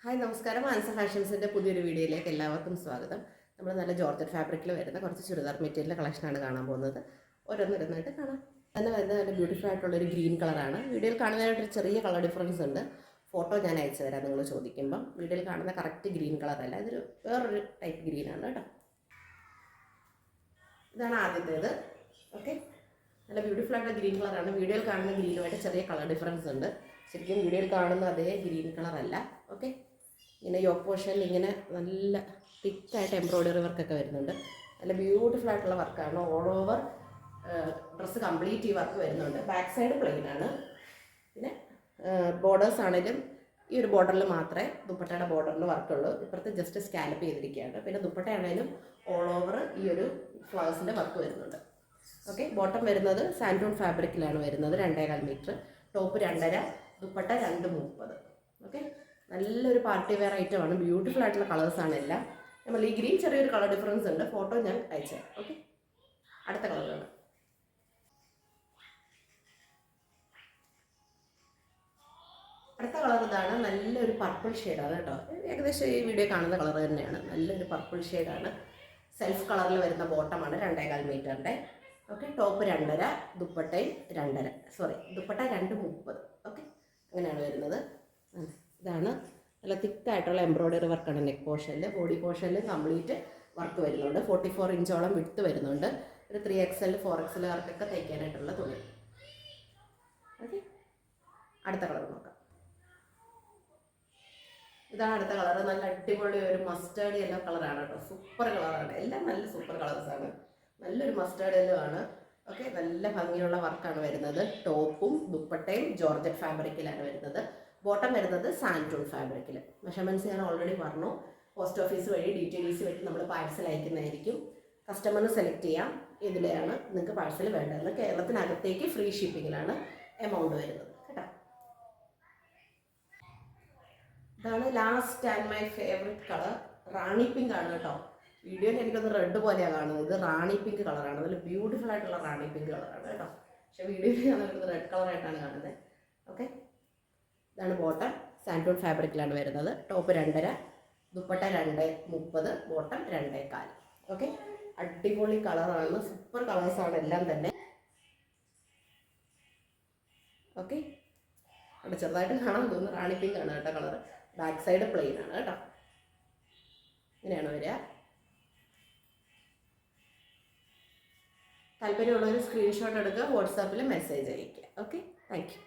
Hi നമസ്കാരം. Answer ഫാഷൻസിൻ്റെ പുതിയൊരു വീഡിയോയിലേക്ക് എല്ലാവർക്കും സ്വാഗതം. നമ്മൾ നല്ല ജോർജറ്റ് ഫാബ്രിക്കിൽ വരുന്ന കുറച്ച് ചുരിദാർ മെറ്റീരിയൽ കളക്ഷനാണ് കാണാൻ പോകുന്നത്. ഓരോന്നിരുന്നായിട്ട് കാണാം. തന്നെ വരുന്നത് നല്ല ബ്യൂട്ടിഫുൾ ആയിട്ടുള്ളൊരു ഗ്രീൻ കളറാണ്. വീഡിയോയിൽ കാണുന്നതിനായിട്ടൊരു ചെറിയ കളർ ഡിഫറൻസ് ഉണ്ട്. ഫോട്ടോ ഞാൻ അയച്ചു തരാം നിങ്ങൾ ചോദിക്കുമ്പം. വീഡിയോയിൽ കാണുന്ന കറക്റ്റ് ഗ്രീൻ കളറല്ല, ഇതൊരു വേറൊരു ടൈപ്പ് ഗ്രീനാണ് കേട്ടോ. ഇതാണ് ആദ്യത്തേത്. ഓക്കെ, നല്ല ബ്യൂട്ടിഫുൾ ആയിട്ടുള്ള ഗ്രീൻ കളറാണ്. വീഡിയോയിൽ കാണുന്ന ഗ്രീനുമായിട്ട് ചെറിയ കളർ ഡിഫറൻസ് ഉണ്ട്. ശരിക്കും വീഡിയോയിൽ കാണുന്ന അതേ ഗ്രീൻ കളറല്ല. ഓക്കെ, ഇങ്ങനെ യോക്ക് പോർഷനിൽ ഇങ്ങനെ നല്ല തിക്കായിട്ട് എംബ്രോയ്ഡറി വർക്കൊക്കെ വരുന്നുണ്ട്. നല്ല ബ്യൂട്ടിഫുൾ ആയിട്ടുള്ള വർക്കാണ്. ഓൾ ഓവർ ഡ്രസ്സ് കംപ്ലീറ്റ് ഈ വർക്ക് വരുന്നുണ്ട്. ബാക്ക് സൈഡ് പ്ലെയിൻ ആണ്. പിന്നെ ബോർഡേഴ്സ് ആണെങ്കിലും ഈ ഒരു ബോർഡറിൽ മാത്രമേ ദുപ്പട്ടയുടെ ബോർഡറിൽ വർക്കുള്ളൂ. ഇപ്പുറത്ത് ജസ്റ്റ് സ്കാലപ്പ് ചെയ്തിരിക്കുകയാണ്. പിന്നെ ദുപ്പട്ടയാണെങ്കിലും ഓൾ ഓവർ ഈ ഒരു ഫ്ലവേഴ്സിൻ്റെ വർക്ക് വരുന്നുണ്ട്. ഓക്കെ, ബോട്ടം വരുന്നത് സാൻഡൂൺ ഫാബ്രിക്കിലാണ് വരുന്നത്. 2.25 മീറ്റർ, ടോപ്പ് 2.5, ദുപ്പട്ട 2.30. ഓക്കെ, നല്ലൊരു പാർട്ടി വെയർ ഐറ്റമാണ്. ബ്യൂട്ടിഫുൾ ആയിട്ടുള്ള കളേഴ്സാണ് എല്ലാം. നമ്മൾ ഈ ഗ്രീൻ ചെറിയൊരു കളർ ഡിഫറൻസ് ഉണ്ട്. ഫോട്ടോ ഞാൻ അയച്ചുതരാം. ഓക്കെ, അടുത്ത കളറാണ്. അടുത്ത കളർ ഇതാണ്. നല്ലൊരു പർപ്പിൾ ഷെയ്ഡാണ് കേട്ടോ. ഏകദേശം ഈ വീഡിയോ കാണുന്ന കളർ തന്നെയാണ്. നല്ലൊരു പർപ്പിൾ ഷെയ്ഡാണ്. സെൽഫ് കളറിൽ വരുന്ന ബോട്ടമാണ് 2.25 മീറ്ററിൻ്റെ. ഓക്കെ, ടോപ്പ് 2.5, ദുപ്പട്ടയും 2.5, ദുപ്പട്ട 2.30. ഓക്കെ, അങ്ങനെയാണ് വരുന്നത്. ഇതാണ് നല്ല തിക്കായിട്ടുള്ള എംബ്രോയ്ഡറി വർക്കാണ്. നെക്ക് പോർഷനിൽ, ബോഡി പോർഷനിൽ കംപ്ലീറ്റ് വർക്ക് വരുന്നുണ്ട്. 44 ഇഞ്ചോളം വിഡ്ത്ത് വരുന്നുണ്ട്. ഒരു 3XL 4XL വർക്കൊക്കെ തയ്ക്കാനായിട്ടുള്ള തുണി. ഓക്കെ, അടുത്ത കളർ നോക്കാം. ഇതാണ് അടുത്ത കളർ. നല്ല അടിപൊളി ഒരു മസ്റ്റേർഡ് യെല്ലോ കളറാണ് കേട്ടോ. സൂപ്പർ കളറാണ്. എല്ലാം നല്ല സൂപ്പർ കളേഴ്സാണ്. നല്ലൊരു മസ്റ്റേർഡ് യെല്ലോ ആണ്. ഓക്കെ, നല്ല ഭംഗിയുള്ള വർക്കാണ് വരുന്നത്. ടോപ്പും ദുപ്പട്ടയും ജോർജറ്റ് ഫാബ്രിക്കിലാണ് വരുന്നത്. ബോട്ടം വരുന്നത് സാൻഡൂൺ ഫാബ്രിക്കിൽ. മെഷർമെൻറ്റ്സ് ഞാൻ ഓൾറെഡി പറഞ്ഞു. പോസ്റ്റ് ഓഫീസ് വഴി DTDC വഴി നമ്മൾ പാഴ്സൽ അയക്കുന്നതായിരിക്കും. കസ്റ്റമറിന് സെലക്ട് ചെയ്യാം ഇതിലെയാണ് നിങ്ങൾക്ക് പാഴ്സൽ വേണ്ടത്. കേരളത്തിനകത്തേക്ക് ഫ്രീ ഷിപ്പിങ്ങിലാണ് എമൗണ്ട് വരുന്നത് കേട്ടോ. ഇതാണ് last and my favourite colour. Rani pink ആണ് കേട്ടോ. വീഡിയോയിൽ എനിക്കൊന്ന് റെഡ് പോലെയാണ് കാണുന്നത്. ഇത് റാണി പിങ്ക് കളറാണ്. നല്ല ബ്യൂട്ടിഫുൾ ആയിട്ടുള്ള റാണി പിങ്ക് കളറാണ് കേട്ടോ. പക്ഷേ വീഡിയോയിൽ ഞാൻ റെഡ് കളറായിട്ടാണ് കാണുന്നത്. ഓക്കെ, ഇതാണ് ബോട്ടം. സാൻഡൂൺ ഫാബ്രിക്കിലാണ് വരുന്നത്. Top 2.5, dupatta 2.30, bottom 2.25. ഓക്കെ, അടിപൊളി കളറാണ്. സൂപ്പർ കളേഴ്സാണ് എല്ലാം തന്നെ. ഓക്കെ, അവിടെ ചെറുതായിട്ട് കാണാൻ തോന്നുന്നു. റാണി പിങ്ക് ആണ് കേട്ടോ കളർ. ബാക്ക് സൈഡ് പ്ലെയിൻ ആണ് കേട്ടോ. ഇങ്ങനെയാണ് വരിക. താല്പര്യമുള്ളവർ സ്ക്രീൻഷോട്ട് എടുക്കുക, വാട്സാപ്പിൽ മെസ്സേജ് അയയ്ക്കുക. Okay, thank you.